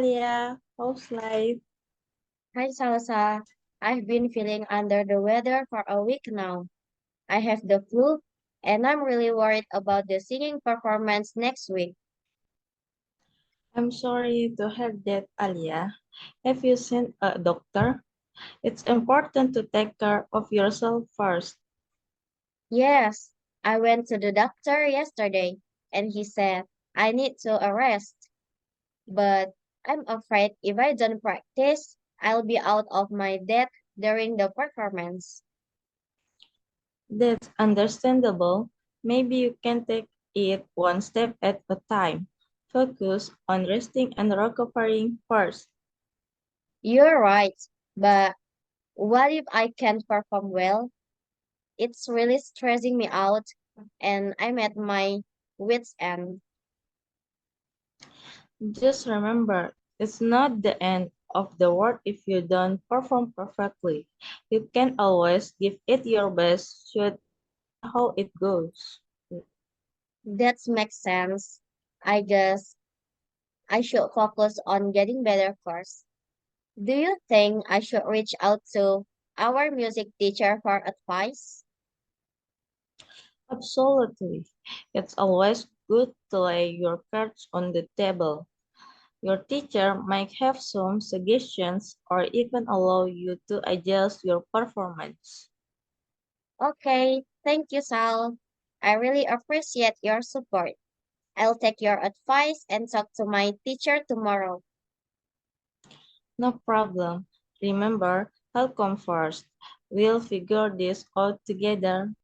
Alia. How's life? Hi, Salsa. I've been feeling under the weather for a week now. I have the flu, and I'm really worried about the singing performance next week. I'm sorry to hear that, Alia. Have you seen a doctor? It's important to take care of yourself first. Yes, I went to the doctor yesterday, and he said I need to rest. But I'm afraid if I don't practice, I'll be out of my depth during the performance. That's understandable. Maybe you can take it one step at a time. Focus on resting and recovering first. You're right, but what if I can't perform well? It's really stressing me out, and I'm at my wit's end. Just remember, it's not the end of the world if you don't perform perfectly. You can always give it your best, shoot how it goes. That makes sense. I guess I should focus on getting better first. Do you think I should reach out to our music teacher for advice? Absolutely. It's always good to lay your cards on the table. Your teacher might have some suggestions or even allow you to adjust your performance. Okay, thank you, Sal. I really appreciate your support. I'll take your advice and talk to my teacher tomorrow. No problem. Remember, health comes first. We'll figure this out together.